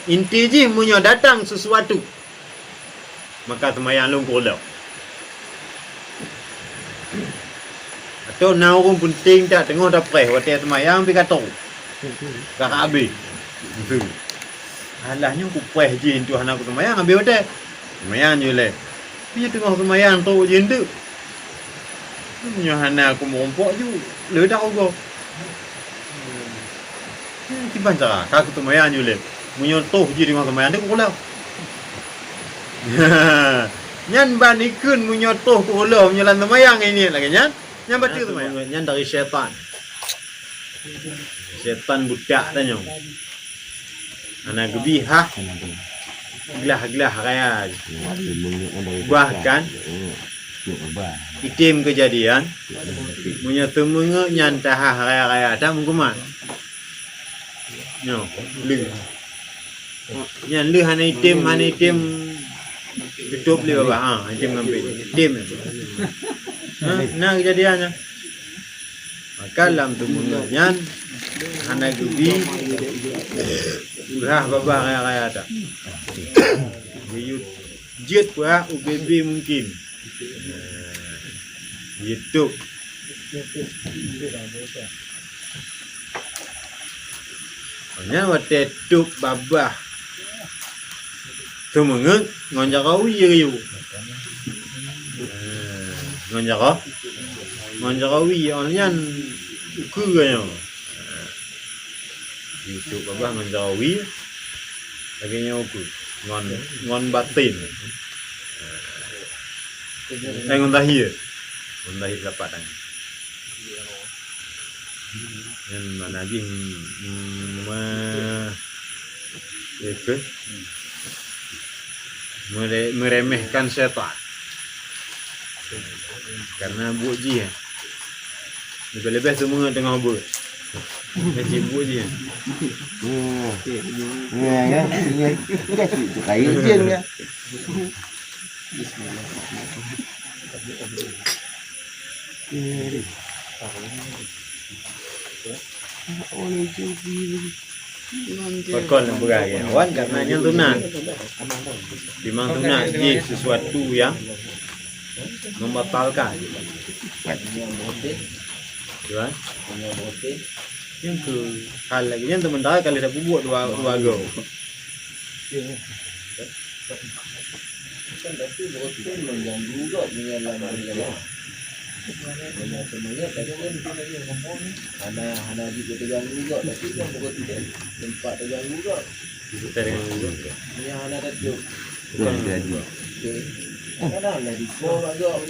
Inti je munyo datang sesuatu. Maka semayang long kolau. Atau na orang penting tak tengok dah preh waktu semayang pi kata. Kak habis. Tu. Alahnya aku preh je tu anak aku semayang ambil waktu. Semayang je le. Pi tengok semayang tu je tu. Munyo hana aku merompok je. Ledak aku. Tiba cara kak semayang je le. Munyo tu je tengok semayang tu kolau. Nyan ban ikun munyo tu kolau menyalan semayang ini lagi nyan. Yang baca tu yang dari syaitan. Syaitan budak tanya. Anak gebihah. Gelah-gelah raya. Bahkan itim kejadian punya temenga nyantah raya-raya dah mengkumat. Nyo, leh. Nyan leh hana itim tutup le baba. Itim ngambil. Itim. Nah kejadiannya. Maka dalam tumungan anak gebi udah babah raya-raya tak. Biut jet pula UBB mungkin. YouTube. Hanya waktu tuk babah. Tumungan ngonjakawi riu. Ngonjakawi onyan ukuganya. YouTube babah ngonjakawi lagi nyoku ngon batin. Ngon tahir lapatan. Yang mana lagi meremehkan setan. Karena buji ya. Lebih-lebih semua tengah buat. Macam buji ya. Ya. Itu kayu je ya. Pakon yang beragam awan karena yang tunat. Dimang tunat je sesuatu yang membatalkan. Tuan. Yang ke hal lagi yang sementara kalau dah buat dua go. Kan tapi betul mengganggu juga dengan lama-lama. Banyak semuanya tadi kan dia ngomong hana juga terganggu juga tapi yang betul tempat terganggu juga. Kita dengan dulu. Yang hana tadi. Bukan jadi. Kan ada di sekolah juga.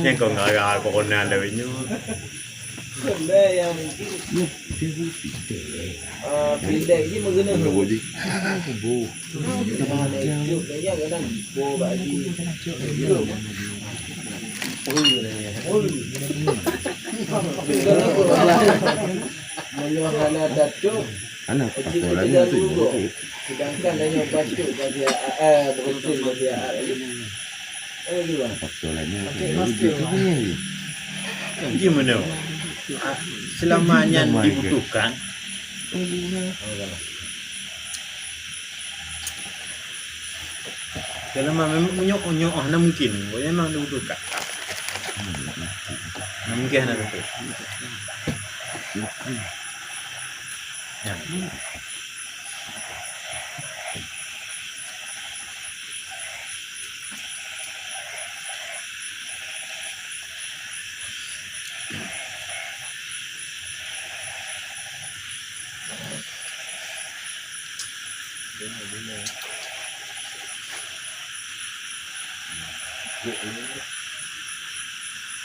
Yang kau ngara corona lewatnya. Benda yang mungkin pilih ni mengenai bo di. Bo. Mana itu kaya kan bo bagi. Menyuhana datuk. Anak pakolanya tu. Sedangkan hanya datuk bagi betul bagi juga. Pakolanya. Gimana? Selamanya dibutuhkan. Kalau memang menyok mungkin, memang dibutuhkan. Mungkin ada tu. Ya.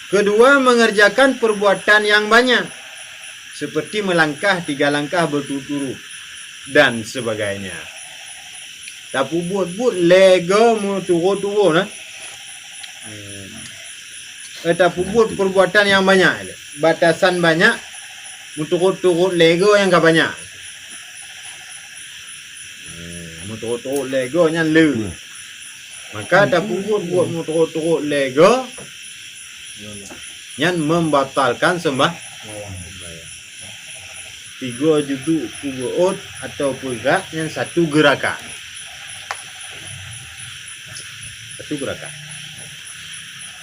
Kedua, mengerjakan perbuatan yang banyak seperti melangkah 3 langkah berturut-turut dan sebagainya. Tapi buat lega mu turut-turut nah. Tapi buat perbuatan yang banyak, batasan banyak, turut-turut lega yang gak banyak. Turut-turut lega yang le. Maka tapi buat turut-turut lega yang membatalkan sembah. 3 juzuk kubuut atau perak yang satu gerakan. Satu gerakan.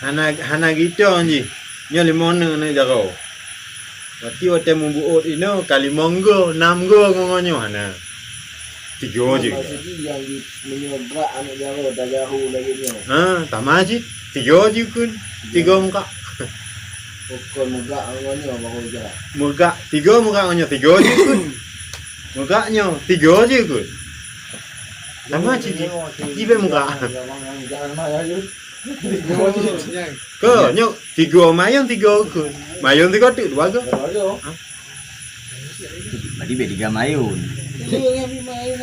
Hana gitu anji. Nya 5 na jaro. Berarti wate membuut ini kali monggo 6 go ngonyo hana. 3 je. Maksudnya yang menyebrak anak jaro dah jauh lagi ni. Tamaji 3 je kun. 3 muka. Pukul megak awalnya baru je. Muka 3 muka ngonyo 3 je kun. Mukanya 3 je kun. Tamaji je. Jibe muka. Jangan marah je. Ke nyo 3 mayang 3 kun. Mayang 3 tu 2 go. Berarti bet 3 mayun. Jangan main.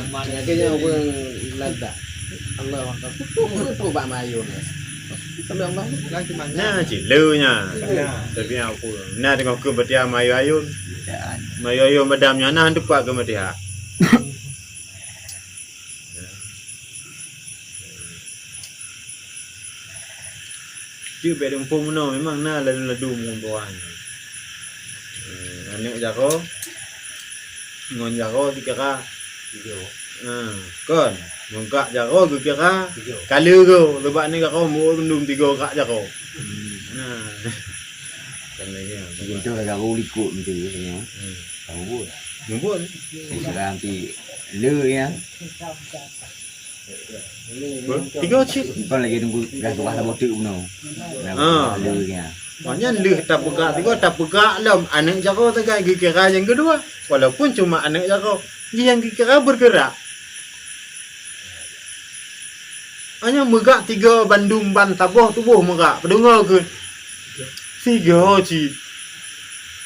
Mana kenya orang lada. Allah akbar. Tu bak mayun. Sampai Allah lagi mana? Nah, cilunya. Tapi aku. Nah, tengok ke betia mayu ayun. Dan Mayu ayun madamnya nah dekat ke betia. Dia bedung pemuno memang nah ladu munduan. Anek jako. Ngon jako dikira. Kon. Mengkak jako dikira. Kali go lebak ni kako mu kendung 3 kak jako. Nah. Kan lagi. mungkin tu agak ulikut macam tu sebenarnya. Tahu pun. Numpun. Saya sudah nanti le ya. 3 cik. Kau lagi tunggu gas bawah tak botek pun. Le ya. Maknanya leh tak pegak 3 tak pegak lam anak jako tegai kira yang kedua. Walaupun cuma anak jako dia yang kira bergerak. Hanya megak 3 Bandung ban taboh tubuh megak. Pendengar ke? 3 cik.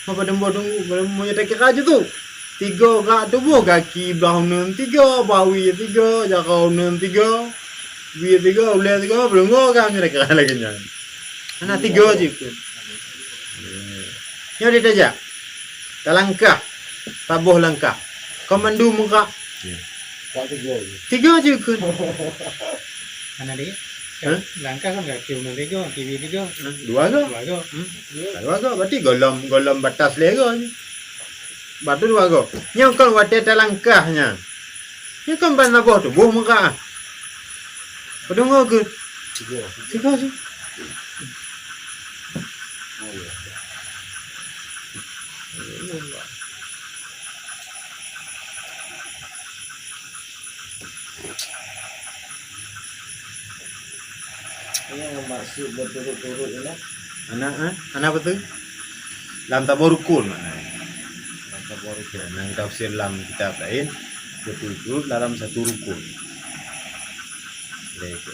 Apa dembo tunggu belum tak kira aja tu. 3 gak tubuh kaki bangun 3 bawi 3 jakau 3 biar 3 boleh 3 pendengar kan kira lagi nya. Anak 3 je ke. Nya dia aja. Langkah. Taboh langkah. Komandu megak. Kau tu je. 3 je ke. Mana dia? Hah? Langkah kan enggak kiu nanti go, TV tiga, 2 ke? dua go. 2 ke berarti golom batas lego ni. Batu 2 ke. Nya kan wate langkahnya. Nya kan ban taboh tu buh megak. Pendengar ke? 3 je. Yang maksud berturut-turut ni lah. Anak betul? Lam tabarukun maknanya. Lam tabarukun. Yang tafsir lam kitab lain berturut-turut dalam satu rukun. Itu.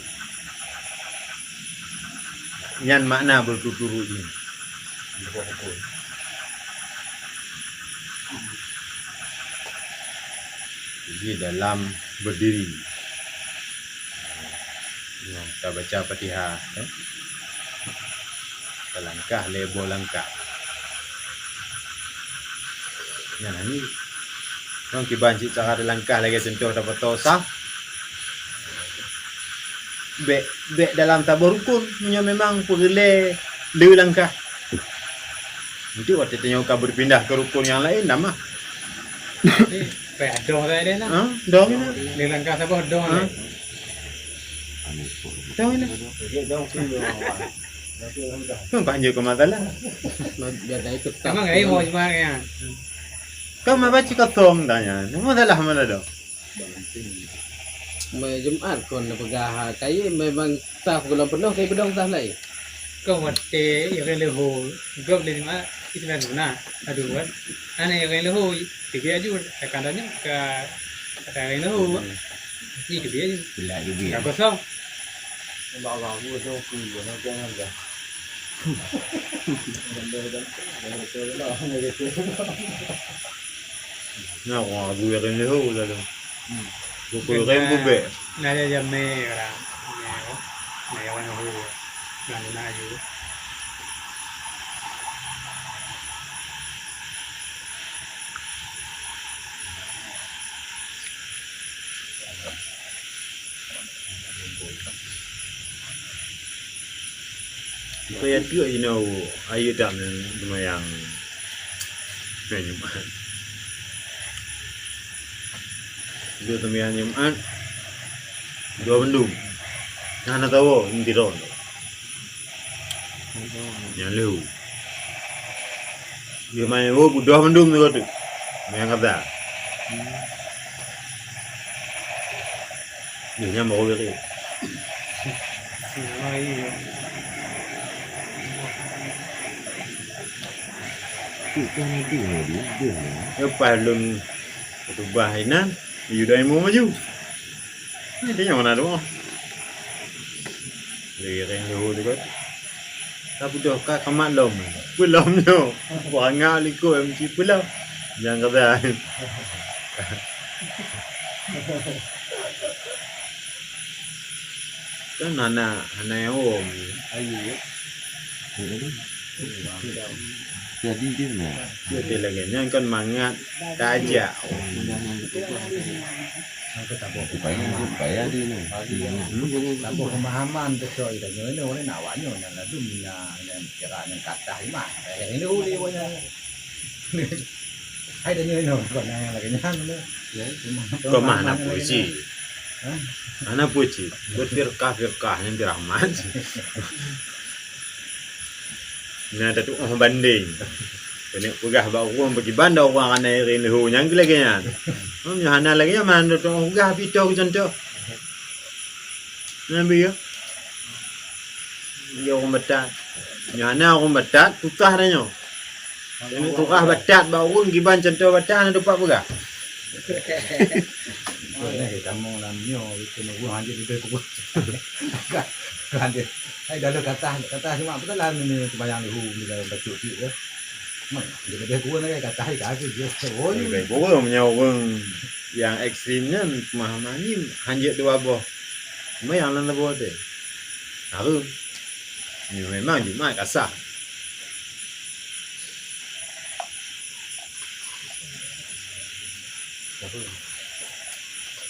Yang makna berturut-turut ini. Rukun. Jadi dalam berdiri. Kita baca Fatihah ya. Langkah lebo langkah. Yang ini orang kibanci cara langkah lagi contoh dapat tosah. Be dalam tabur rukun punya memang perle le langkah. Nanti waktu tanya kau berpindah ke rukun yang lain dah mah. Jadi kayak dong saya dia lah. Dong ni. Di langkah siapa dong lah. Dong ni. Dia dong sini. Kau panjang ke masalah. Biar dah ikut. Sama enggak mau cuma ya. Kau mau baca kosong tanya. Masalah mana dong? Mai Jumaat kon pegah kai memang sah bulan penuh kai bedong sah lai. Kau mati yang lain leho, kau beli mana? Itu kan mana? Aduh kan. Ane yang lain leho, tiga aja. Kadangnya ke ada lain leho. Ini tiga aja. Bila juga ya. Tak kosong. Bawa gua tu ku nak jangan dah. Nah, wah, gue yang ni hou lah dong. Gue yang bube. Nada jamme orang. Nah, yang mana leho? Nada naju. Kaya tu you know, ayu tak lumayan Jumat. Dua tembian Jumat. Dua bendung. Nah, nak tahu ini tiron. Yang lehu. Dia main dua bendung tu tu. Yang kata. Dia nyam baru beri. Oh iya. Kita nanti dia. Lepas lun Ketubah Hainan, Yuda yang mau maju. Ini yang mana tu? Lereng lehu tu kan. Tapi dah kat kamat lom. Pelomnya. Wangak liku MC pelom. Yang kata. Kan anak yang om. Ayu ya. Jadi dia nak. Dia lagi yang kan mangat tajak. Supaya dia ni. Tambah pemahaman betul itu. Ini orang nak wanya nak dunia yang kira yang kata mah. Ini uli wanya. Hai dah nyoy kon yang lagi nyan tu. Kau mana puisi? Anak puisi. Buat firkah yang dirahmat. Nah, ada tu orang banding. Kena pegah bawa orang bagi bandar orang ana irin lehu yang lagi nya. Hana lagi nya man tu pegah pitau contoh. Nabi ya. Dia orang batat. Hana orang batat tutah dah nyo. Ini tukah batat bawa orang giban contoh batat ana dapat pegah. Ini kamu namanya itu nunggu hanya di dekat. Kan dia. Hai dah kata cuma betul lah ini bayang lehu ni dalam baju tu ya. Mana dia lebih kurang lagi kata hai kaki dia. Oh ni Baik orang punya orang yang ekstrimnya pemahaman ni hanya dua boh. Cuma yang lain boh tu. Harum. Ni memang Jumat kasar.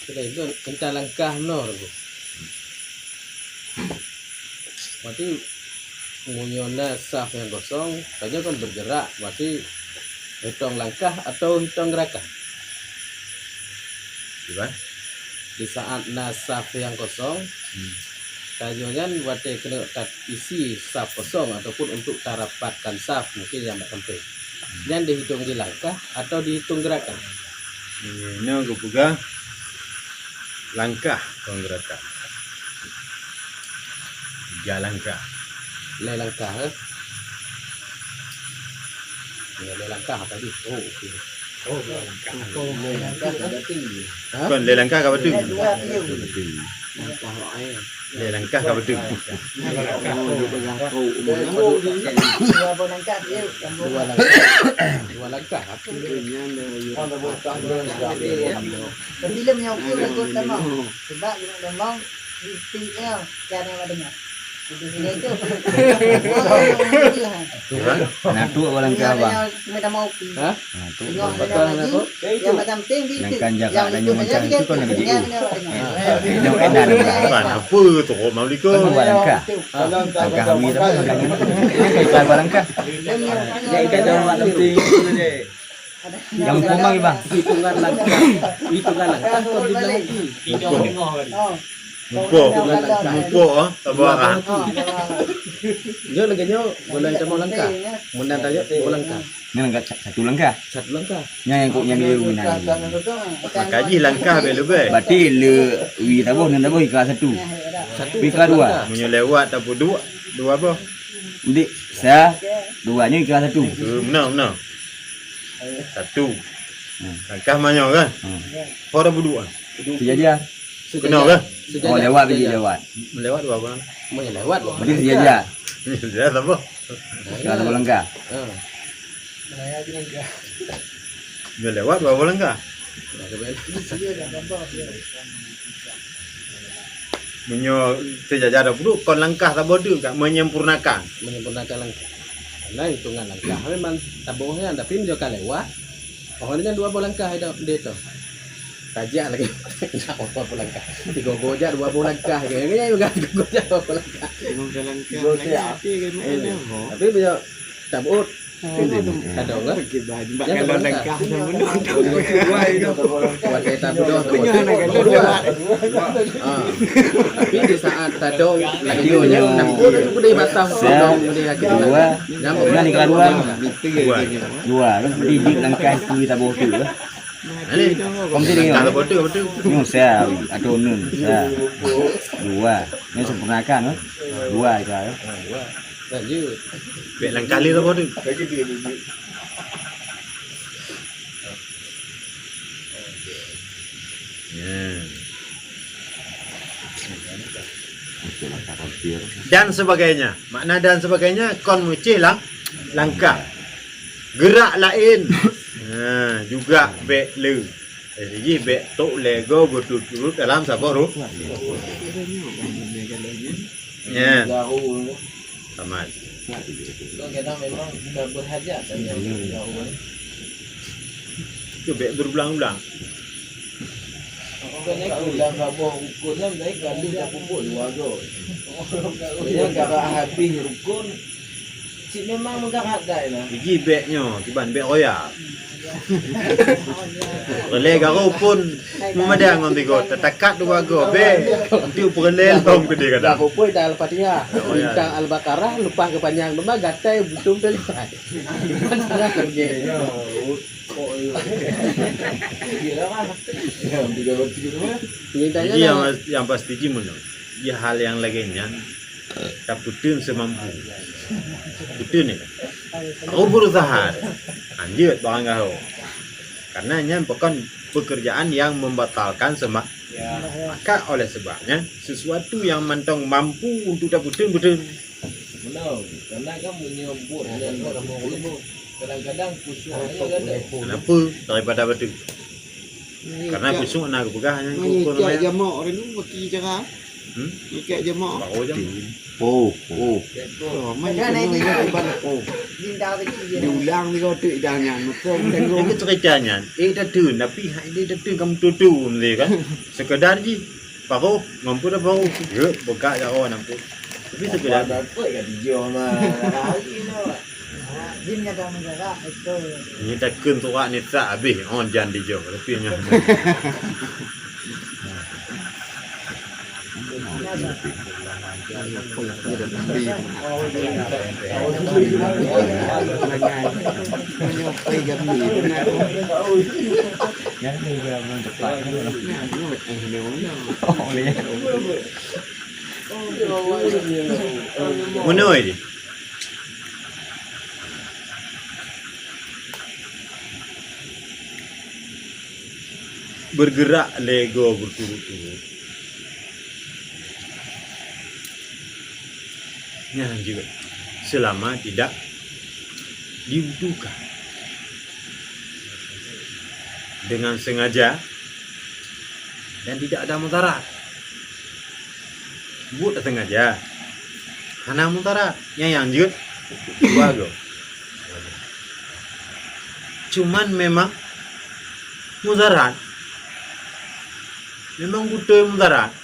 Kita itu tentang langkah menor tu. Berarti munyonya saf yang kosong, saja kan bergerak. Berarti hitung langkah atau hitung gerakan. Gimana? Di saat nasaf yang kosong, kajian berarti kena isi saf kosong ataupun untuk tarapatkan saf mungkin yang tak penting. Dan dihitung di langkah atau dihitung gerakan. Ini aku pegang langkah gerakan. 3 langkah. Le langkah ke? Ya, le langkah tadi. Oh, okey. Kan le langkah ke betul? Langkah air. Le langkah ke betul? Dua langkah. Bila menyokong lagu sama sebab dia memang istilah cara yang dengar. Itu. Nak tu orang ke abang. Mereka mau pi. Hah? Tu Tengok lagi. Yang macam tinggi. Yang kan jaga dan yang macam tu kan lagi cikgu. Yang Yang enak dah. Kan apa tu kau mau likau? Kan buat langkah. Langkah hawi tu maknanya. Ikan buat langkah. Yang ikan dalam waktu penting Yang pomang bang. hitungan langkah kau dibilang lagi. Mumpuk tak buat ah. Dia lagi nyo boleh kita mau langkah. Mundan tanya mau langkah. Ni langkah satu langkah. Satu langkah. Yang kok yang dia guna. Kaji langkah lebih. Berarti le wi tabuh nan tabuh ikan satu. Satu. Ikan dua. Punya lewat tak dua. Dua apa? Jadi saya duanya ikan satu. Benar. Satu. Langkah mana kan? Orang berdua. Sejajar. Kenal kan? Oh lewat pergi lewat. Melewat dua orang. Mau lewat. Berarti sejajar. Ya tak apa. Ikan satu langkah. Melewat dua orang kah? Menyo sejajar dulu kon langkah tak bodoh kat menyempurnakan. Menyempurnakan langkah. Karena hitungan langkah memang tabuhnya tapi menjauhkan lewat. Pokoknya dua langkah dia tu. Tajak lagi. Nak apa langkah. 3 gojak 2 langkah. Kayaknya juga 3 gojak 2 langkah. Tapi bila tabut Ada enggak? Bakal kalau langkah sama nonton kuai tu. Buat kita bodoh tu. Tapi di saat tadong radionya nak udah batas tadong udah lagi Dua. nyamuk Bukan ikan dua. Dua. Dua. Lu didik langkah tu kita bawa tu. Ini Kom sini kalau ni. betul. Ni saya atau nun. Saya. Dua. Ni sempurnakan. Dua itu. lanjut. Bek lang kali tu betul. Ya. Dan sebagainya. Makna dan sebagainya kon muci lah langkah. Gerak lain. Juga bek le. Jadi bek tok lego berturut-turut dalam sabar. Ya. Tamat. Kadang memang sudah berhajat dan yang Itu bek berulang-ulang. Pokoknya kulang kabur rukunnya baik kali tak pupuk dua go. Pokoknya gara habis rukun si memang menggarat dah lah. Biji beknya tiban bek royak. Relay garo pun memadang ngon tigo tetakat dua go be. Itu perlel long gede Dah kadang. pupuk dah Al-Fatihah. Bintang Al-Baqarah lupa kepanjang nama gatai butum pelai. Mana kerja. Gila kan. Jadi yang pasti ji mun. Ya hal yang lainnya tak putun semampu. Putun ni. Kau berusaha. Anjir bang kau. Karena nya bukan pekerjaan yang membatalkan semak. Maka oleh sebabnya sesuatu yang mentong mampu untuk tak putun. Benar. Karena kamu nyebut dan kamu kadang-kadang kusyuknya kan. Kenapa daripada betul? Karena besok nak pegah hanya kau Ikat namanya. jamak orang tu bagi cara. Ikat jamak. Baru je. Oh. Oh, mana ni ban oh. Dinda kecil. Diulang ni kau tu jangan macam tengok. Ini ceritanya, dah turun tapi dia dah turun kamu tutu ni kan. Sekedar je. Baru mampu dah baru. Ya, buka jauh nampu. Tapi sekedar Dapat kan dia mah. Lagi nak. Dia menyadar negara itu. ini tak kun tu ni tak habis. Oh jangan dijauh tapi nya. Menyupai gami benar. Yang ni dia memang tepat. Oh, Boleh. Mana ni? Bergerak Lego berturut-turut. Yang juga selama tidak dibutuhkan dengan sengaja dan tidak ada mudarat. Buat sengaja. Hana mudarat. Yang juga bagus. Cuman memang mudarat. Memang butuh mudarat.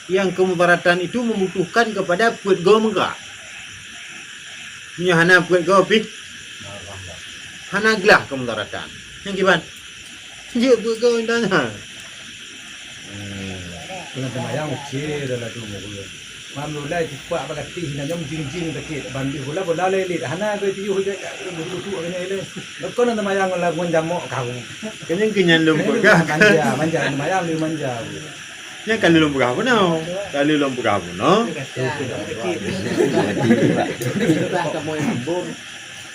Yang kemudaratan itu membutuhkan kepada puat go megak. Punya hana puat go pi. Hana gelah kemudaratan. Yang kiban. Je puat go indahnya. Kena temayang uci dalam tu mulu. Mam lulai cepat apa kati hina nyom jing takit bandih bola lelit hana ke tiu je tu kena ele. Kau nak temayang la gon jamok kau. Kenyang kenyan lum pegah. Manja temayang lu manja. Yang kali lum pegah pun Kali lum pegah pun Itulah kamu yang hambur.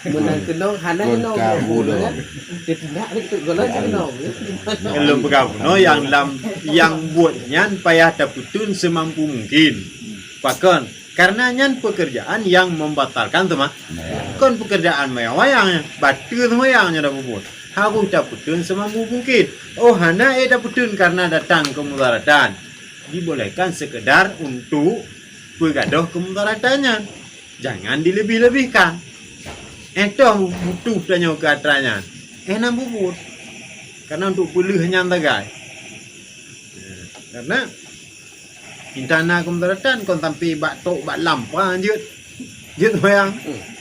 Menang kenong hana kenong. Dia tidak itu golong kenong. Kali lum pegah pun yang buatnya payah daputun semampu mungkin. Bahkan karena nyan pekerjaan yang membatalkan tu mah. Kon pekerjaan wayangnya, batu tu wayangnya dah buat. Harus daputun semampu mungkin. Oh hana daputun karena datang kemudaratan. Dibolehkan sekedar untuk bergaduh kemudaratannya. Jangan dilebih-lebihkan. Itu butuh tanya ke atranya. Nak bubut. Karena untuk pulih hanya tagai. Karena intana kemudaratan kon tampi bak tok bak lampah anjut. Dia sembahyang.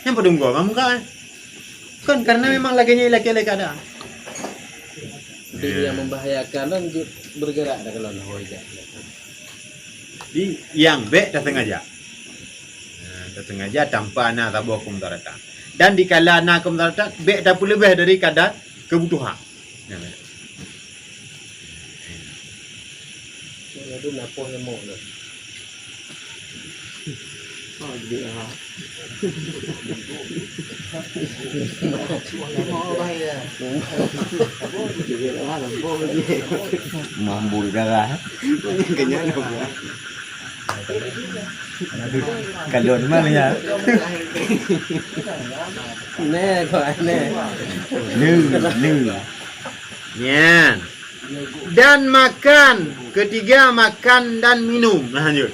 Yang pada muka kamu kan? Kan karena memang laginya laki-laki ada. Jadi yang membahayakan dan bergerak dah kalau nak hoi. Di yang B datang aja. Datang aja tanpa anak tabu hukum daratan. Dan dikala anak hukum daratan B dapat lebih dari kadar kebutuhan. Itu napoh yang mau dah. Oh dia. Mau bahaya. Dia lah lampu dia. Mambu darah. Kenyang dah. Kalon mana ya? Nè kau nè. Lu. Nyan. Dan makan. Ketiga makan dan minum. Lanjut.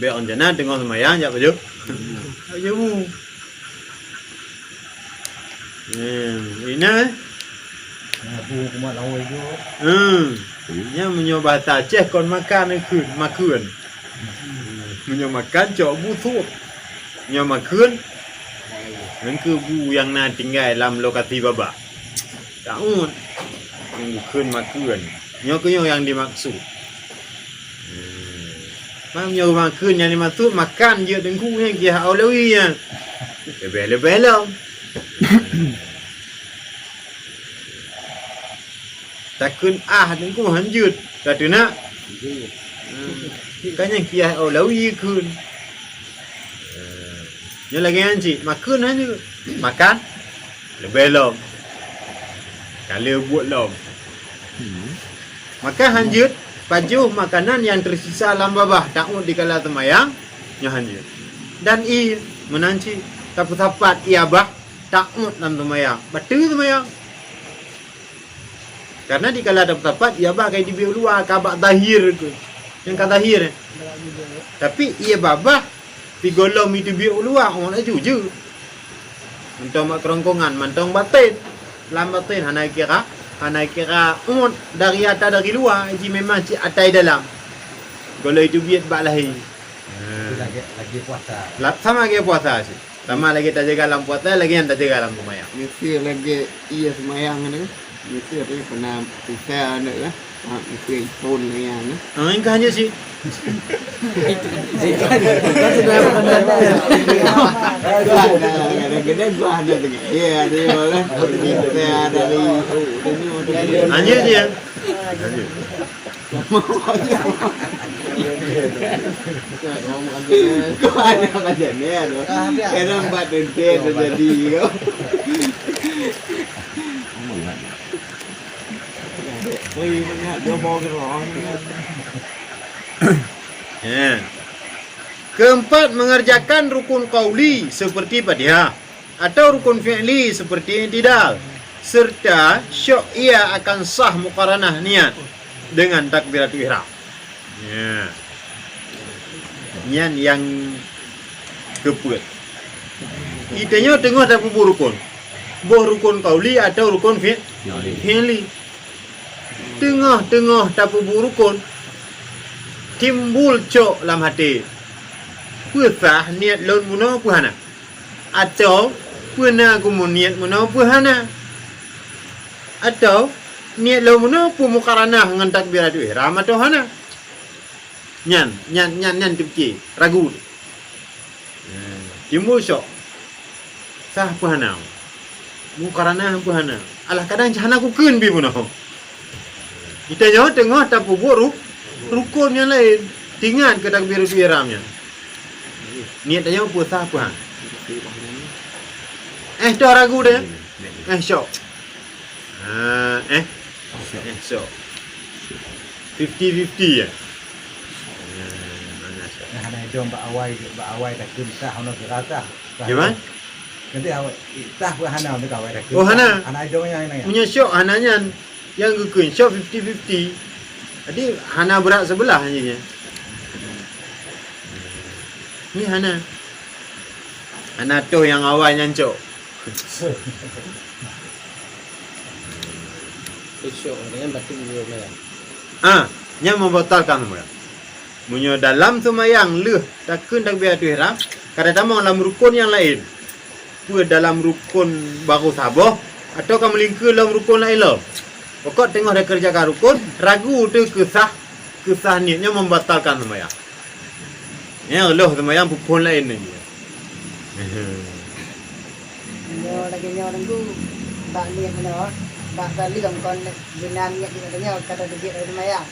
Be on jana tengok sembahyang jap baju. Ayo. Ini. Aku cuma lawan itu. Nya menyoba Aceh kon makan makan. Menyoba makan cok busuk. Nya makan. Nan ke bu yang na tinggal dalam lokasi baba. Taun. Makan. Nya ke yang dimaksud. Mamnya makan yang dimaksud makan je dengku yang dia aulawi ya. Lebih-lebih lah. Takun dengku hanjut. Kata nak. Kan yang kia aulawi kun. Yang lagi anci makan hanjut. Makan lebih lah. Kalau buat lah. Makan hanjut. Pajuh makanan yang tersisa dalam babah takut dikala semayang nya hanjut. Dan menanci tapat bah takut dalam semayang. Betul semayang. Karena dikala tapat bah kayak di luar kabak zahir tu. Yang kata zahir. Tapi babah digolong itu biar luar orang nak jujur. Mentong mak kerongkongan, mentong batin. Dalam batin Hanai kira dari atas dari luar ji memang ci atai dalam. Kalau itu biat bak lahir. Lagi puasa. Sama lagi puasa sih. Sama lagi tak jaga dalam puasa lagi yang tak jaga dalam semayang. Mesti lagi iya semayang ni. Mesti ada pernah pisah ada lah. Mesti pun yang ni. Ini hanya sih. Kadang-kadang gua ada lagi. Ya ada orang kita dari Hanya dia. Kau ada macam ni ada. Kadang buat dendam jadi kau. Dia mau ke orang. Ya. Keempat, mengerjakan rukun qauli seperti Fatihah atau rukun fi'li seperti i'tidal serta syok ia akan sah muqaranah niat dengan takbiratul ihram. Ya. Niat yang keput. Itanya tengah tak bubuh rukun. Buh rukun qauli atau rukun fi'li. Tengah-tengah tak bubuh rukun. Timbul cok dalam hati. Puasah niat lon muno puhana. Atau puna kumun niat muno puhana. Atau niat lon muno pu muqaranah dengan takbiratul ihram atau hana. Nyan tepki ragu. Timbul cok. Sah puhana. Muqaranah puhana. Alah kadang jahana ku keun bi muno. Kita nyawa tengah tak bubuh rukun yang lain tinggal ke takbiratul ihramnya. Niat dia puasa apa? Tu ragu dia. Syok. Syok. 50-50 ya. Hana itu mbak awai tak kumsah hana kerata. Gimana? Nanti awai tah pun hana untuk awai tak. Oh hana. Hana itu yang ini. Punya syok hananya yang gekun syok 50-50. Jadi hana berat sebelah hanya. Ni hana. Hana tu yang awal nyancok. Syok dengan batu dulu lah. Yang membatalkan semua. Munyo dalam semayang leh takun takbiratul ihram, kadang-kadang dalam rukun yang lain. Dalam rukun baru sabah atau kamu lingkar dalam rukun lain lah. Pokok tengok dia kerjakan rukun, ragu tu kesah niatnya membatalkan semayang. Ya Allah semayang pun lain ni. Nyo lagi nyo nunggu bak niat menor, bak kali kon bina niat di katanya kata dia ada semayang.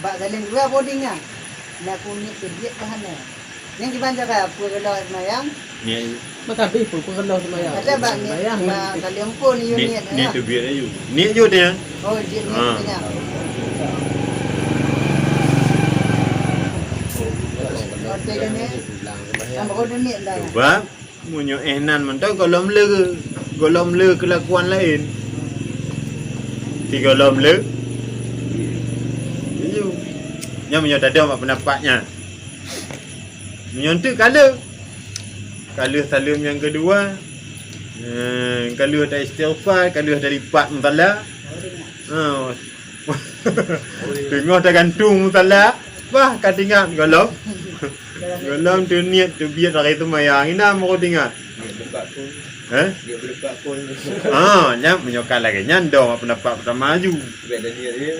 Bak kali dua boardingnya. Nak kunyit dia bahannya. Yang dibaca apa kalau semayang? Ni Makabi pun kalau semayang. Ada bak niat, bak kali pun niat. ni tu biar aja. Ni je dia. Oh, dia niatnya. Orte ni. Tambah kau niat dah. Sebab munyo ehnan mentau golom le kelakuan lain. Tiga golom le. Itu. Nya munyo tak ada pendapatnya. Menyontek kala salam yang kedua, kala tak istighfar, kala tak lipat musalla. Tengok tak gantung musalla. Wah, kat ingat golom. Golom tu niat tu biar hari tu mayang. Ina mau ingat. Dia berdekat pun. Nya menyokan lagi nyandong pendapat pertama maju. Beda dia dia.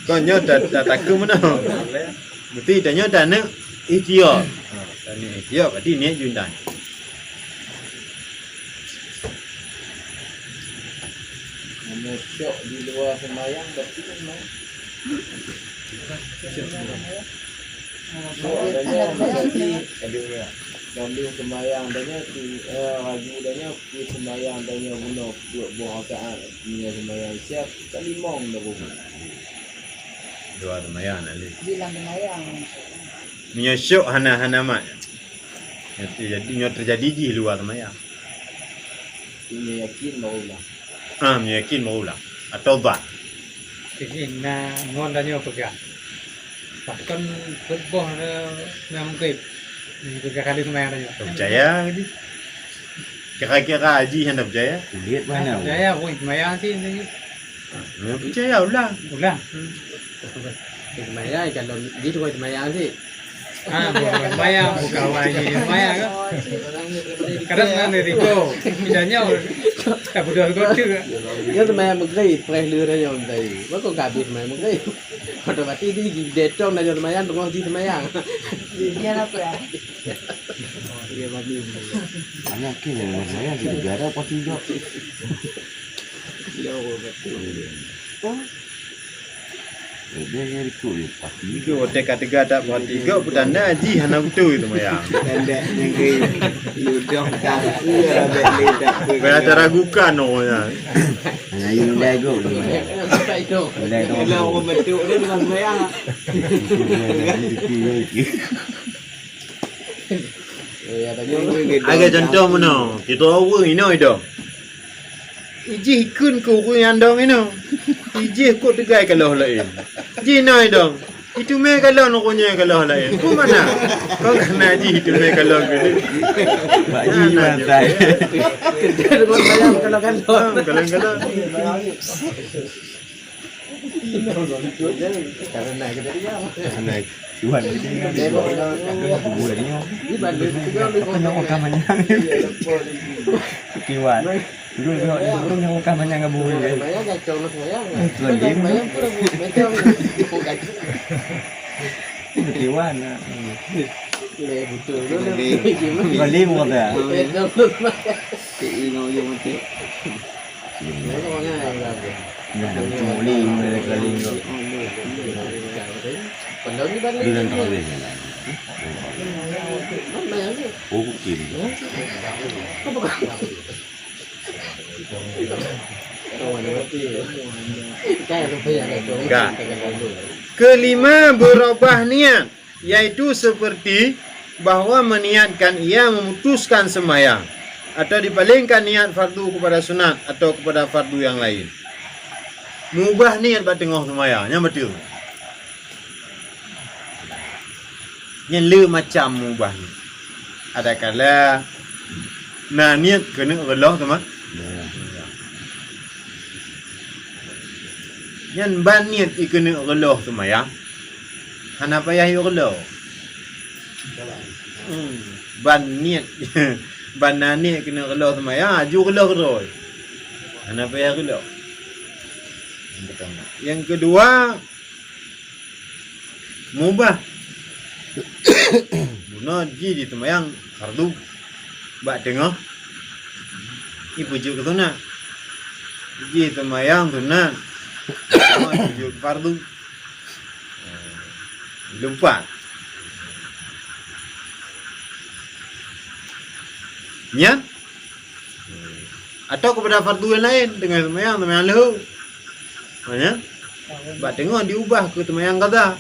Kau nyo tak takut mana? Mesti tanya tak nak ikhtiar. Tak nak ikhtiar berarti niat jundan. Musyok di luar semayang berarti kan mau. Kambing semayang danya raju danya semayang danya bunuh buah saat punya semayang siap kali mong dah bukan. Dua semayang ali. Bilang semayang. Menyosyok hana mak. Jadi terjadi di luar semayang. Ini yakin barulah. Meyakin berulang atau bah. Jadi ngon dah nyo pegang. Bahkan berboh na mungkin. Tiga kali semayang dah nyo. Percaya gitu. Kira-kira haji yang tak percaya? Lihat mana. Percaya pun semayang sih ni. Percaya ulang. Ulang. Semayang kalau di tu semayang sih. Bukan semayang, bukan wajib semayang kan. Kadang kan dari go, misalnya tak berdua go tu. Dia semayang menggay, prehlu dah yang tadi. Maka kabis semayang menggay. Otomatis dia detong dah semayang tengok di semayang. Dia apa ya? Dia mati. Banyak kira saya di negara apa tidak. Dia betul. Dia yang ikut pasti. Iku hotel ketiga tak buat tiga petanda haji hana betul itu mayang. Tanda yang ke ludong tak iya beli tak. Kaya teragukan orangnya. Hanya you lego. Sampai itu. Lego. Kalau orang betul dia dengan saya. Ya tadi. Agak contoh mana? Kita orang ini itu. Iji kun ku yang dong ini. Iji ku tegai kalau lain. Iji nai dong. Itu me kalau nukunya kalau lain. Ku mana? Kau kena iji itu me kalau gini. Pak Ji mantai. Kerja dengan bayang kalau kan. Kalau. Karena kita dia. Anak Tuhan kita bulannya. Di Bandung juga Yang utamanya. Kiwan. Dulu orang yang utamanya enggak boleh. Bayang kacau nak bayang. Tuan dia Bayang pun macam bukan. Kiwan. Betul. Balik mo dah. Ino yung mati. Nah, muli mulai kali ni. Kalau ni balik. Bilang kau ni. Oh, kiri. Kelima berubah niat, yaitu seperti bahawa meniatkan ia memutuskan sembahyang atau dipalingkan niat fardu kepada sunat atau kepada fardu yang lain. Mubah niat pada tengah sembahyang, yang betul. Yang le macam mubah ni. Ada kala niat kena Allah teman. Yang ban niat kena Allah sembahyang. hana payah yo kelo ban niat ban nani kena kelo semayang aju kelo keroi hana payah kelo. Yang pertama. Yang kedua, mubah guna ji di semayang fardu bak tengah ibu juk sunat ji semayang sunat juk fardu lupa nya atau kepada fardu yang lain dengan semayang lahu maknanya bak tengah diubah ke semayang qada.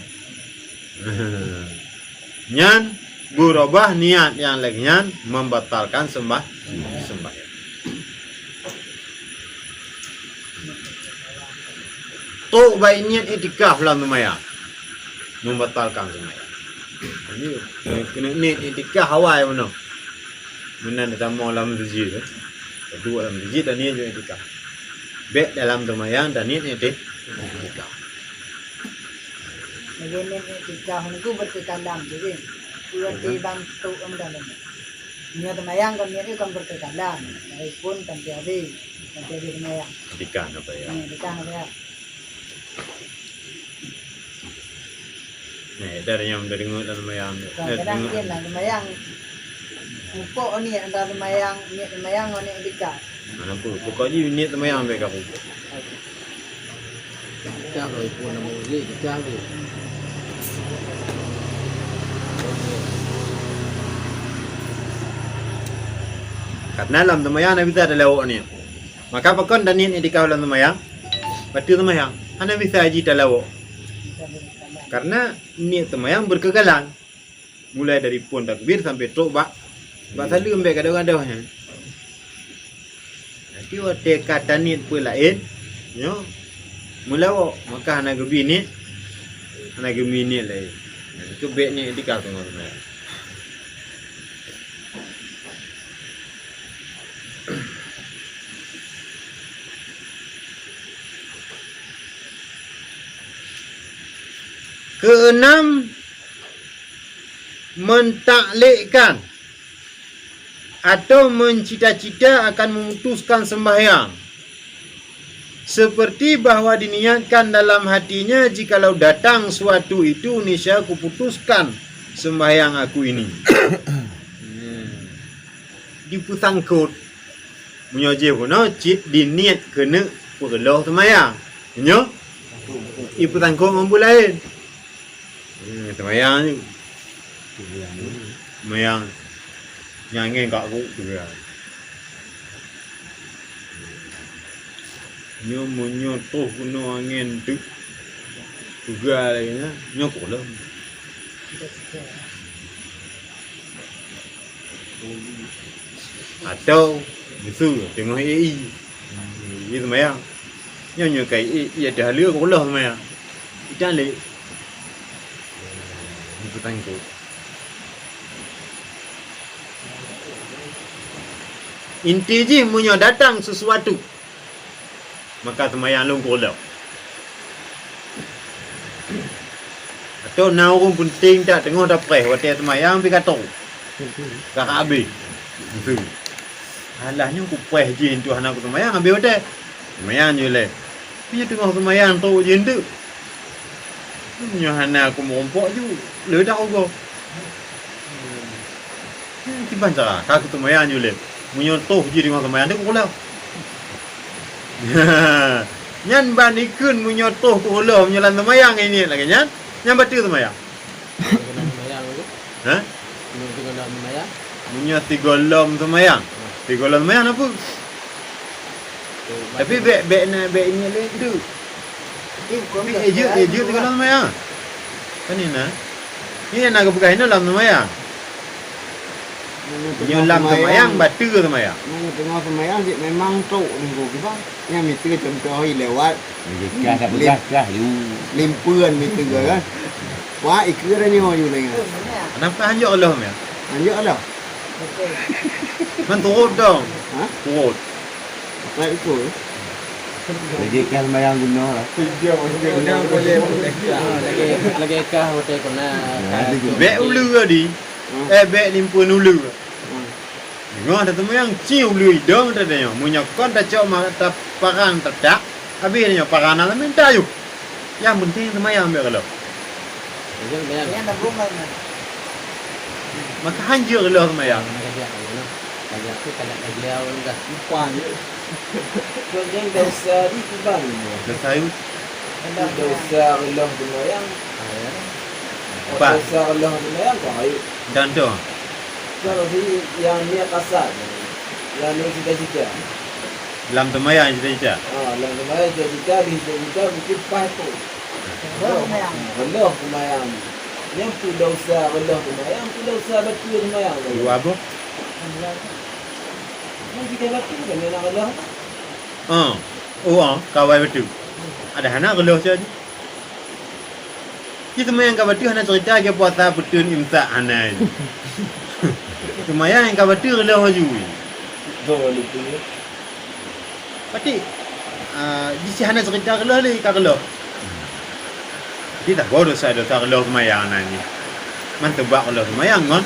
Nyan berubah niat yang lainnya membatalkan sembahyang. Tok baik niat itikaf dalam sembahyang membatalkan sembahyang. Ini kena niat itikaf awal mana? Mana ditambah dalam masjid. Kedua dalam masjid dan niat juga itikaf. Baik dalam sembahyang dan niat itikaf. Negenen itikaf niku berkekalan jadi berarti bantu dalam. Niat semayang kan niat kan berkekalan. Pun tanpa semayang. Itikaf apa ya? Itikaf apa ya? Dari yang dengar dalam sembahyang. Kadang dia lah semayang. Pokok ni antara semayang niat semayang ni itikaf. Mana pun pokoknya niat sembahyang baik aku. Itikaf rồi pun nama dia itikaf tu. Karena dalam sembahyang Nabi bisa ada lawak ni. Maka pakon dan niat itikaf dalam sembahyang. Betul sembahyang. Hana bisa haji talawak. Karena niat sembahyang berkekalan. Mulai dari pun takbir sampai taubat. Selalu ambil kadang-kadang. Nanti waktu kata niat pun lain. Ya. Mulawak. Maka hana gebi niat. Hana gebi niat lain. Itu baik niat itikaf tengah sembahyang. Keenam, mentaklikkan atau mencita-cita akan memutuskan sembahyang seperti bahawa diniatkan dalam hatinya jikalau datang suatu itu niscaya aku putuskan sembahyang aku ini. Dipusangkut menyoje pun cit diniat kena perlu sembahyang. Nyo? Ipusangkut mampu lain. Sembahyang ni sembahyang nyangin kat aku juga nyo menyotoh guna angin tu juga lagi nya nyokok lah atau betul tengok AI ni sembahyang nyo kai ia dah lừa ko lah sembahyang ikan le bertangguh. Inti je munyo datang sesuatu. Maka sembahyang long kolau. Atau nak orang penting tak tengok dapat waktu sembahyang pi kata. Kakak habis. Betul. Alahnya aku peh je tu anak aku sembahyang habis waktu. Sembahyang je le. Dia tengok sembahyang tu je tu. Hana aku merompok je. Ledak aku. Tiban cara. Kak tu sembahyang je le. Menyotoh je dengan sembahyang tu kolau. Nyan ban ikun menyotoh kolau menyalan sembahyang ini lagi nyan. Nyan betul sembahyang. Kena sembahyang tu. Ha? Kena sembahyang. Munya tigolom sembahyang. Tigolom sembahyang apa? Tapi bek ini le tu. Tapi ejut tigolom sembahyang. Kan ni nah. Ni nak ke bukan dalam sembahyang. Nyolam sembahyang batu sembahyang. Mana tengah sembahyang dia memang tok ni kita. Yang mesti contoh lewat Kah you. limpuan mesti kan. Wah ikiranyaอยู่เลยไง Kenapa hanjak Allah ya? Anjuk lah. Betul. Man turut dong. Ha? Turut. Baik itu. Lagi kan sembahyang guna lah. Lagi kah hotel kena. Bek ulu tadi. Bek limpun ulu. Ngah ada temu yang cium ulu dong tadi yang punya kon tak cok mata parang terdak. Habisnya parang nak minta yuk. Yang penting sembahyang bek kalau. Yang dah rumah ni. Maka hancur kalau sembahyang. Kaya tu kalau beliau enggak. Kau yang dosa di kubang. Selesai. Dosa Allah semayang. Apa? Dosa Allah semayang kau. Dan tu. Kalau si yang ni kasar. Yang ni cita-cita. Dalam sembahyang cita-cita. Yang semayang cita-cita di cita-cita mungkin patuh. Rumah. Allah semayang. Yang tu dosa Allah semayang, tu dosa betul semayang. Dua apa? Yang kita betul kan yang Allah. Kawai betul. Ada anak kalau saja. Kita semua yang kau betul anak cerita ke puasa betul imsak anak ini. Semua yang kau betul kalau hujui. Boleh tu. Pasti di sini anak cerita kalau lagi kalau. Kita bodoh saya dosa kalau semua anak ini. Mantap kalau semua yang kan.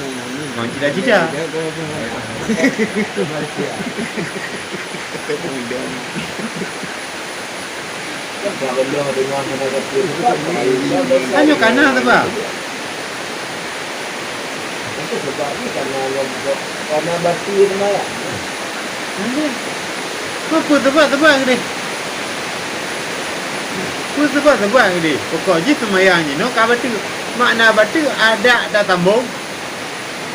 Mau cita-cita. Allah dengan Hanya karena apa? itu sebab ni karena batu semayang. Apa tebak ni? Apa tebak ni? Pokok je semayang ni, no kau betul. Makna betul ada dah tambung.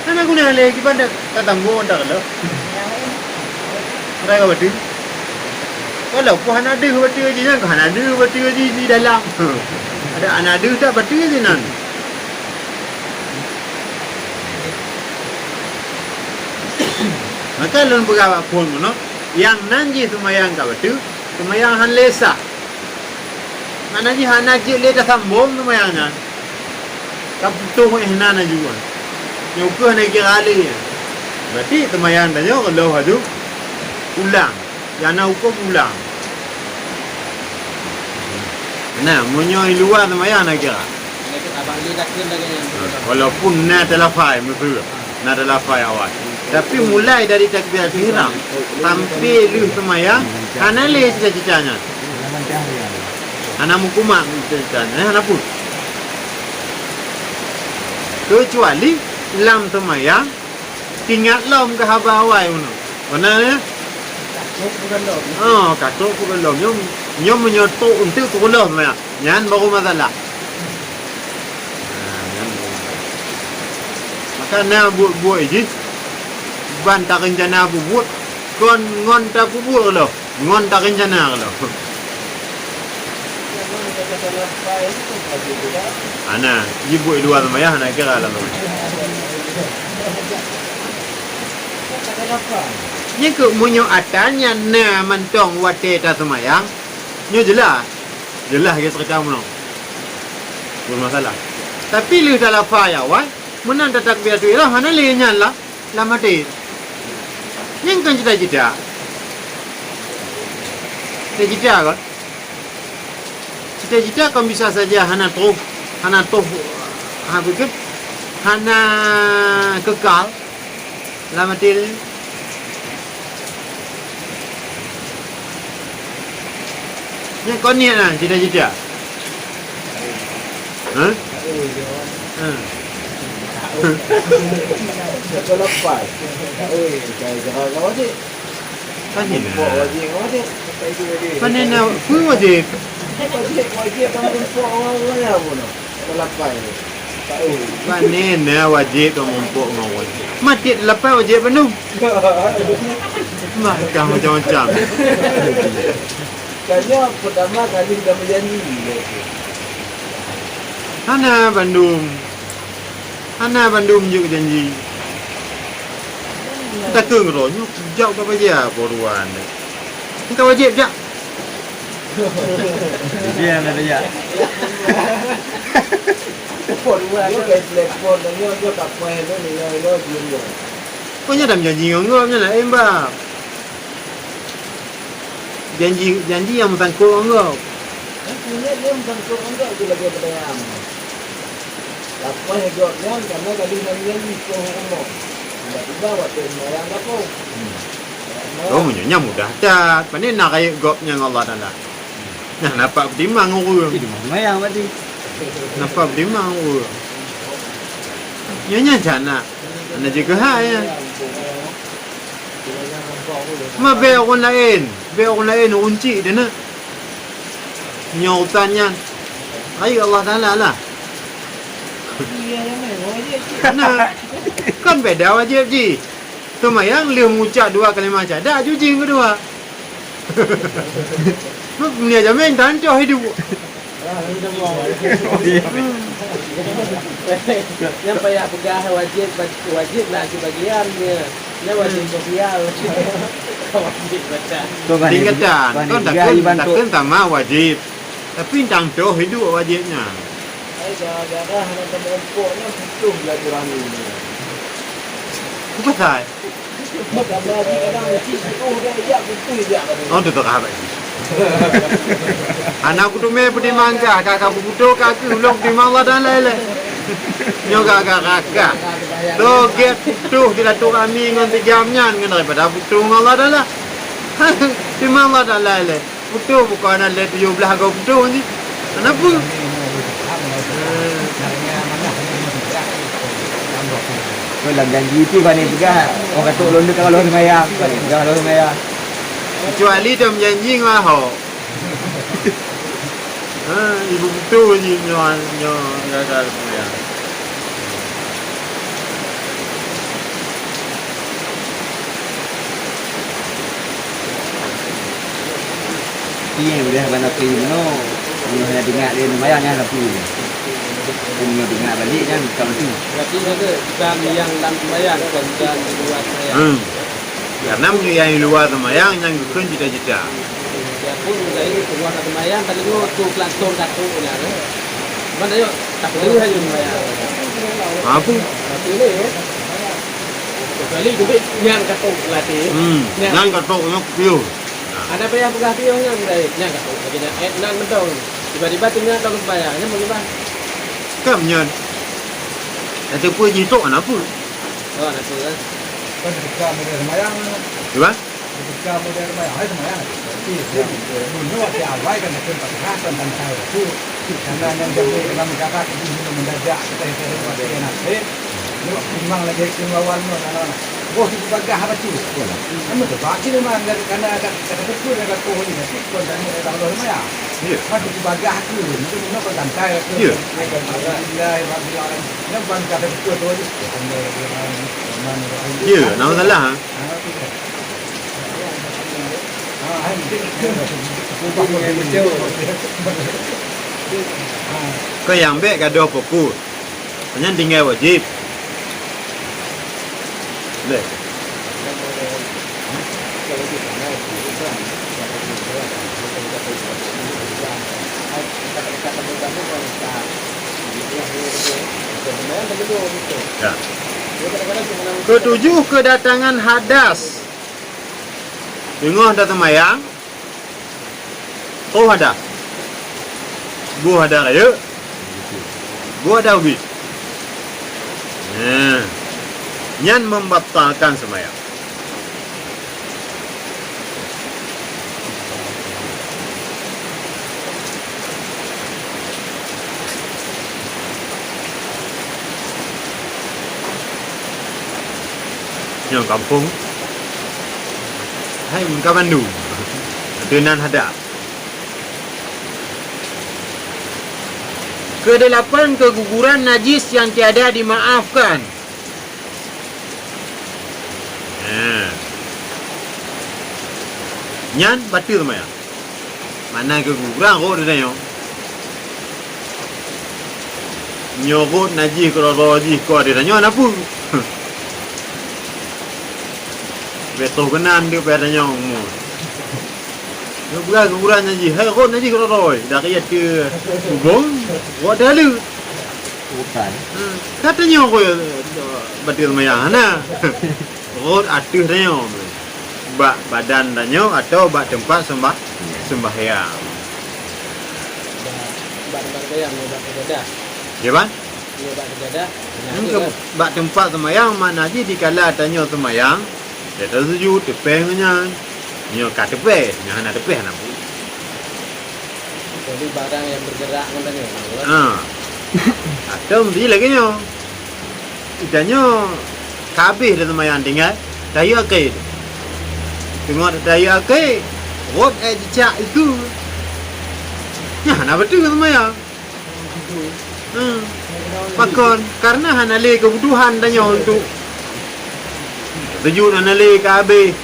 Mana guna lagi pada dah tambung dah kalau. Mereka betul. Kalau puan ada betul je kan, kan ada betul je di dalam. Ada anak ada tak betul je nan. Maka lon berapa pun no, yang nanji semayang ka betul, semayang han lesa. Mana ji han nak je leta sambung semayangnya. Ka betul ihna juga. Nyukuh nak kira ali. Berarti semayang dah jo kalau hadu ulang. Yang nak hukum ulang. Nah, munyoi luar semayang nak kira. Abang dia dah kena lagi. Walaupun nak telafai mesti. Nak telafai awal. Tapi mulai dari takbiratul ihram sampai lu semayang, hana le cita-citanya. Hana mukumak cita-citanya, hana pun. Kecuali lam semayang tinggal lom ke haba awal mana. Mana ni? Katuk bukan lom. Nyom menyotok untuk turun semayang. Nyan baru masalah. Maka nak buat je. Ban tak rencana aku buat. Kon ngon tak aku buat kalau. Ngon tak rencana kalau. Ana, ibu dua sama ya, nak kira lah. Ni ke munyo atanya na mantong wate ta semayang. Nyo jelas. Jelas ke cerita mono. Bukan masalah. Tapi lu salah faya wai. Menan tak takbir tu lah, mana le nyala. Lama deh. Yang kan cita-cita. Cita-cita kan? Cita-cita kan bisa saja hana tuh, apa hana kekal. Lama deh. Yang kau niat lah cita-cita. Hah? Kau lepas. Kau wajib. Kan ni Wajib. mana nak pun wajib. Wajib kamu kumpul orang pun. Kau lepas. Mana nak wajib tu mumpuk ngawal. Mati lepas wajib penuh. Macam macam-macam. Kanya pertama kali sudah berjanji. Hana Bandung juga janji. Tak kengeronyo jauh ke aja boruan. Kita wajib jak. Dia ada ya. Boruan tu kayak telefon dan dia tak main tu ni dia. Punya dah janji ngom nya lah embak. janji yang sangkut engkau. Punya dia sangkut enggak itu lagi pada yang. Apa yang jawabnya karena kali ini itu ngomong. Tiba-tiba waktu sembahyang apa? Oh, punya mudah dah. Pandai nak kayak gopnya Allah Taala. Nah, nampak berdimang urang. Di rumah semayang berarti. Nampak berdimang urang. Nyonya jana. Ana juga ya. Ma be orang lain unci dia nak. Nyotannya. Ai Allah Taala lah. Nah, kan beda wajib ji. Semayang dia mengucap 2 kalimah syahadat jujing kedua. Punya jamin tancah hidup. Yang payah pegah wajib lah sebagiannya. Yang wajib sosial. Wajib baca. Tingkatan. Kau takkan sama wajib. Tapi tancah hidup wajibnya. Gara-gara hanya kelompoknya butuh belajar ini. Apa say? Bukan lagi kadang mesti dia butuh dia. Oh, tu apa? Anak aku tu me putih mangga, kakak butuh kakak ulok di Allah dan lain-lain. Nyo kakak. Tu get butuh tidak tu kami ngan 3 jamnya ngan daripada butuh Allah dan lah. Di Allah dan lain-lain. Butuh bukan ada 17 kau butuh ni. Kenapa? Kau dalam janji itu kan ni pegah. Orang kata ulun dekat Allah semayang. Kan pegah Allah semayang. Kecuali dia menjanji ngah ho. Ibu betul ni nyo gagal ya. Iya, boleh mana pilih no. Hanya dengar dia semayang yang tapi. Punya dengar balik kan kalau tu. Berarti ada jam yang dalam sembahyang dan jam di luar sembahyang. Karena yang luar semayang yang bukan cita-cita. Ya pun dari keluar sembahyang tadi tu pelantun satu punya. Mana yo tak boleh hanya sembahyang. Apa? Tapi ni kali juga yang katung latih. Yang katok yang piu. Ada payah pegah pion yang dari yang katung. Jadi nan mentong. Tiba-tiba tinggal dalam sembahyangnya bagaimana? Kamnya. Ada pun jitok apa? Oh, nanti kan. Kan ketika model semayang, Coba? ketika model semayang, hai semayang. Tapi dulu waktu awal kan itu perhatian dan saya itu karena yang jadi dalam kakak itu mendadak kita itu waktu yang nasib. Memang lagi kemauan mana. Bos itu bagah apa tu? Kamu tu baca ni memang karena kata betul kata kau ini nasib kau dan dalam semayang. Ya. Maka itu bagah tu, itu mana kau dan saya tu. Ya. Yang bukan kata betul tu. Ya, nama salah. Kau yang baik gaduh pokok. Hanya tinggal wajib. Boleh. Ya. Ketujuh, kedatangan hadas. Dengar datang mayang. Oh ada. Gua ada raya. Gua ada ubi. Nah. Nyan membatalkan semayang. Yang kampung. Hai muka Bandung. Dengan hadap. Kedelapan, keguguran najis yang tiada dimaafkan. Nyan batil maya. Mana keguguran kau dah yo. Nyobot najis kalau roji kau ada nyo apa? Betul kenan dia pada nyo. Yo bukan keguguran najis. Hai kau najis kalau roy. Dah kaya ke bong. Kau dah lu. Bukan. Katanya kau batil maya. Nah. Rot atuh dah yo. bak badan danyo atau bak tempat sembahyang. Bak tempat bayang, bak kejadah. Ya kan? Bak kejadah. Bak tempat sembahyang makna ji dikala danyo sembahyang, dia tersujud tepengnya. Nyo kat tepe, hana tepe hana. Jadi barang yang bergerak katanya. Atau mesti lagi nyo. Ikannya kabeh dah sembahyang tinggal daya ke. Tengok daya ke. Rot cicak itu. Ya, hana betul sembahyang. Makon karena hana le kebutuhan danyo untuk sujud hana le kabeh.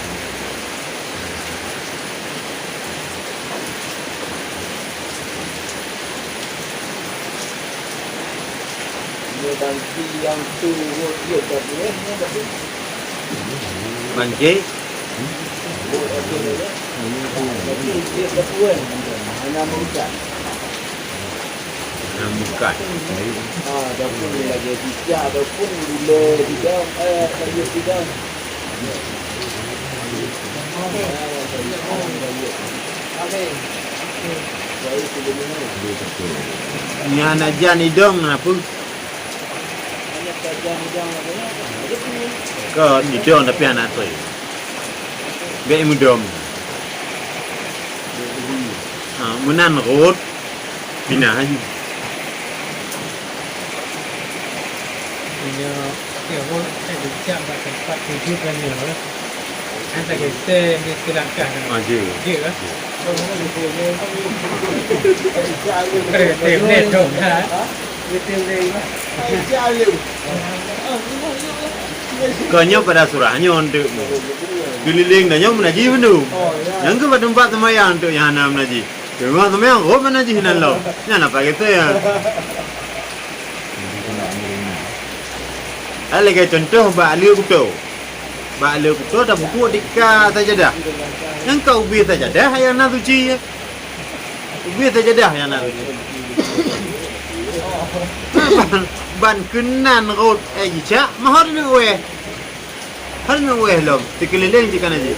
Bangki yang turut dia boleh tapi Bangke dia kepuan hanya bukan bukan. dapur lagi tidak ataupun bila tidak lagi tidak Ni anak jan hidung apa? Ke hidung tapi anak tu. Be mudom. Menan rot pindah aja. Punya ya pun ada jam bak tempat tujuh kan ya. Anda kita mesti langkah kan. Aje. Dia kan. Net dong ha. Kanya pada surahnya untuk keliling danyo menaji bendu. Yang ke tempat sembahyang untuk yang hana menaji. Tengok sembahyang oh menaji hinan lo. Yang apa gitu ya. Ada lagi contoh bak liu kuto. Bak liu kuto dah buku dika sajadah. Yang kau ubi sajadah yang nak suci. Ubi sajadah yang nak suci. Ban kenan rot cicak mahar ni weh. Hal ni weh lom. Dikeliling jika naji.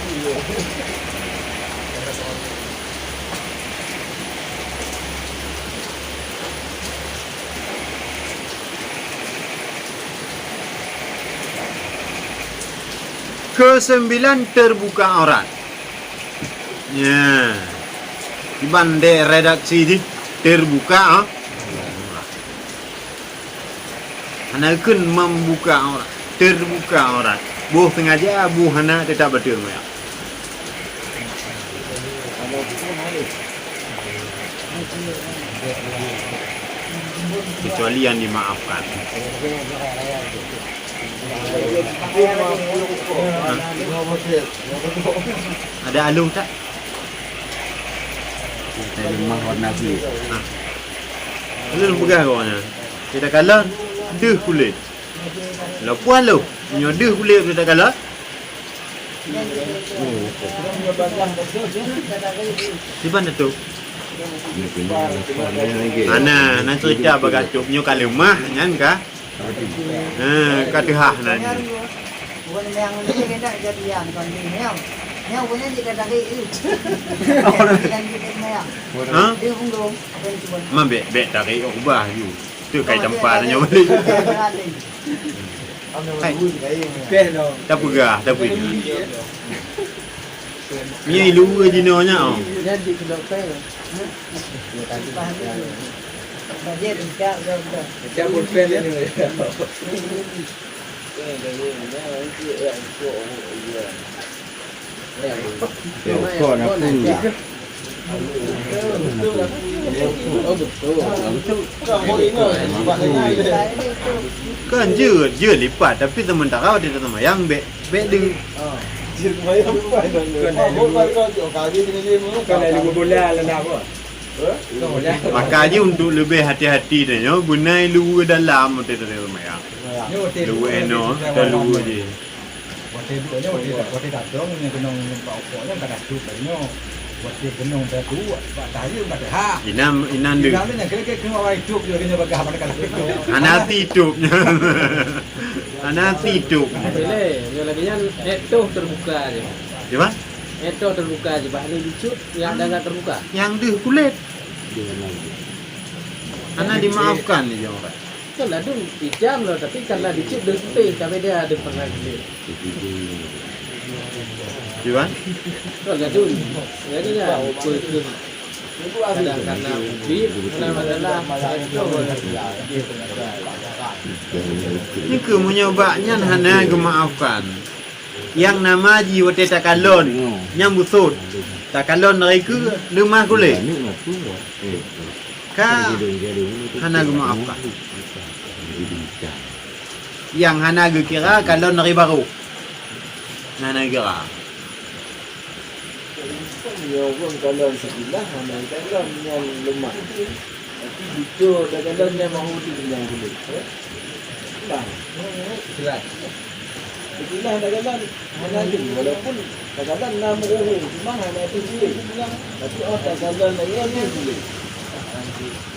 Kesembilan terbuka aurat. Ya. Di bande redaksi di terbuka Hanakeun membuka aurat, terbuka aurat. Buh sengaja buh hana tidak betul ya. Kecuali yang dimaafkan. Ada alung tak? dari rumah warna biru. Alung pegah kawannya. Kita kalah deh kulit. Lapuan lo, nyo deh kulit kita kalah. Di mana tu? Ana, nak cerita bagatuk nyo kalemah nyan ka? Kadehah nan. Bukan yang ini kita jadian kon ni meo. Meo punya di kada lagi itu. Yang kita meo. Ha? Dia ungdong apa yang cuba. Mambe be tarik ubah you. Tu kai tempat nyo balik. Hai. Tak pegah, tak pergi. Ni lu jino nya oh. Jadi kedok saya. Dia tidak ada. Cabut pen ni. Kau nak pun. Oh betul. Kan je lipat tapi sementara dia sama yang be ding. Makanya untuk lebih hati-hati dah nyo bunai lu dalam tu sama yang. Lu eno, lu je. Waktu datang ni kena bawa pokoknya tak ada tu banyak. Waktu kena dah tu, tak ada tak ada. Inan de. Inan ni kena kena awak hidup je kena bagah mana kalau itu. Anati hidupnya. Anati hidup. Boleh, yang lagi yang itu terbuka je. Ya, Itu terbuka aja, bah ini dicut yang dah nggak terbuka. Yang deh kulit. Dia lagi. Hana dimaafkan nih orang. Kan ada hijam loh, tapi karena dicut dia putih, tapi dia ada pernah gede. Cuman Kalau gadun, jadi ya, itu kadang karena bib, karena masalah itu ni ke menyobaknya hana gemaafkan. Yang nama jiwa tak kalon, yang busut. Tak kalon mereka lemah kulit. Ka hana gemaafkan. Yang hana kira kalon dari baru. Hana kira. Yo pun kalau sebelah mana kalau yang lemah. Tapi itu dah kalau yang mahu dibilang dulu. Bang. Jelas. Sebelah dah kalau mana tu walaupun kadang-kadang nama orang cuma hanya itu dulu. Tapi orang kalau yang ni dulu.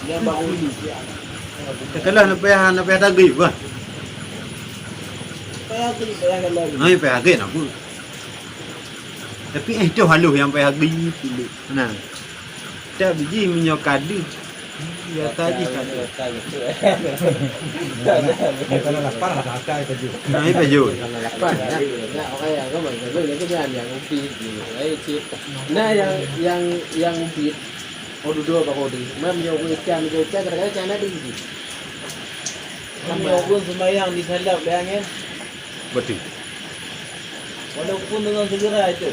Yang mahu di. Tak kalah nak payah tagih bah. Payah tu payah kalau. Ai payah tagih nak pun. Tapi itu halus yang payah tagih dulu. Nah. Tak biji menyokadu. Ya tadi kan. Dia kalau lapar ada akal itu juga. Nah, ini baju. Lapan ya. Nah, orang yang kau macam tu yang upi ni. Cip. Nah, yang upi. Oh dua apa kau di? Mam yo ikan kadang-kadang cana di sini. Kami pun sembahyang di salap bayangin. Betul. Walaupun dengan segera itu.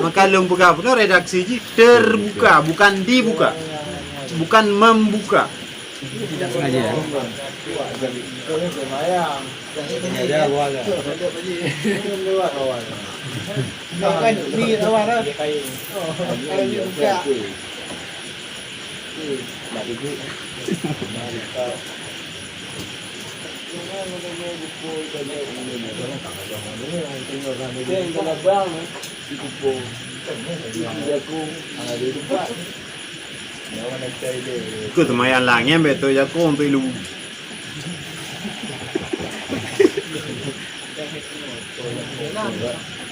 Makalun pegah pun redaksi ji terbuka bukan dibuka. Bukan membuka. Tidak sengaja. Ada awal. Kan ni awal dah. Kalau ni buka. Ku semayan langnya betul ya ku untuk lu.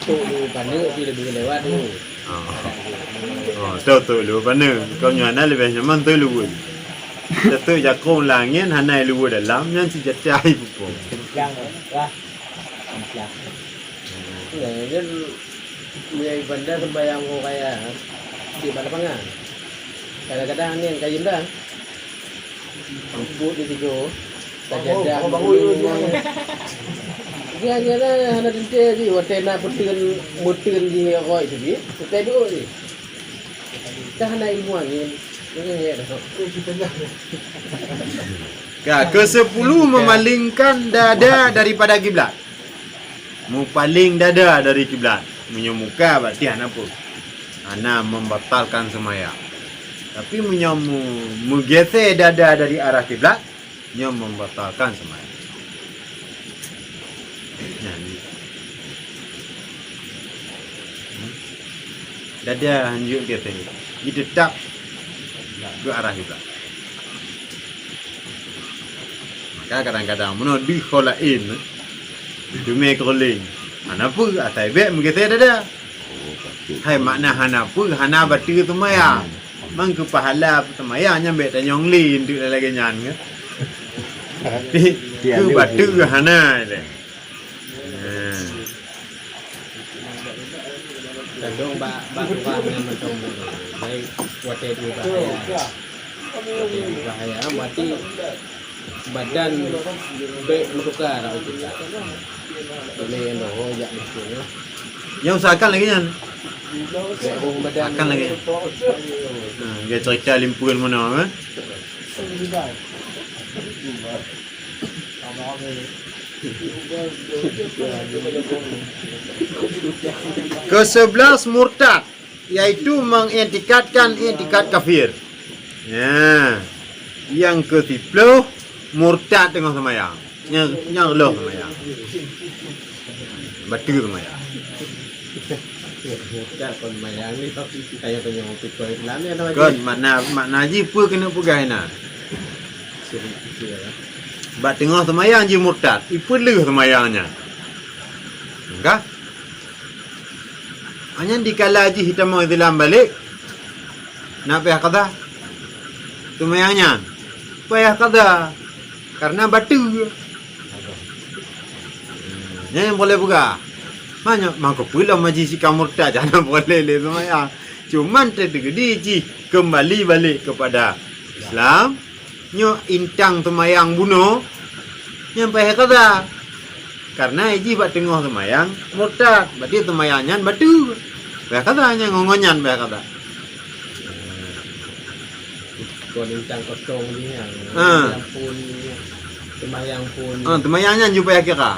Tu pandai dia lebih lewat tu. Tu lu mana kau nyana lebih nyaman tu lu. Tu ya ku langnya hanai lu dalam yang si jacai pupuk. Kan mulai bandar sembahyang ko kaya di Palapangan. Kadang-kadang ni yang kayu dah. Put di situ. Sajadah. Dia lah hana dinte di hotel na mutin di koi tu bi. Hotel dulu ni. Dah hana ilmu angin. Ini ya dah. Ke-10 memalingkan dada daripada kiblat. Paling dada dari kiblat. Menyemuka berarti hana apa? Hana membatalkan sembahyang. Tapi menggeser dada dari arah kiblat, nya membatalkan sembahyang. Dada hanjuk dia tadi. Dia tetap ke arah kiblat. Maka kadang-kadang mana di kholain dume kroling. Apa atai bek menggeser dada. Hai makna hana apa? Hana batu sembahyang. Mang ke pahala sembahyang nyambe tanyong lin tu lagi nyan ke. Ke batu hana le. Tandong ba yang macam tu. Baik hotel di bahaya. Bahaya mati badan baik bertukar itu. Boleh yang doh jak itu. Yang usahakan lagi nyan. Badan Akan lagi. Dia cerita limpuan mana eh? Ke-11 murtad, yaitu mengetikadkan etikat kafir. Ya. Yang ke-10 murtad dengan sembahyang. Yang loh sembahyang. Betul sembahyang. Murtad pun mayang ni tapi kayak tanya pikir Islam ni ada Kan makna haji apa kena pegang nak. Sering fikir lah. Ba tengah semayang je murtad. Ipeleh semayangnya. Enggak? Hanya dikala haji hitam mau Islam balik. Nak payah kada. Semayangnya. Payah kada. Karena batu. Yang boleh buka. Mana maka pula majlis murtad jangan boleh le semayang. Cuman tergedi ji kembali balik kepada Islam. Nyo intang semayang bunuh. Yang payah kada. Karena iji buat tengah semayang murtad. Berarti semayangnya batu. Payah kada hanya ngongonyan payah kada. Còn incang kosong ni yang Ah. yang pun semayang pun Semayangnya juga payah kira.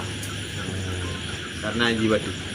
Karena iji batu.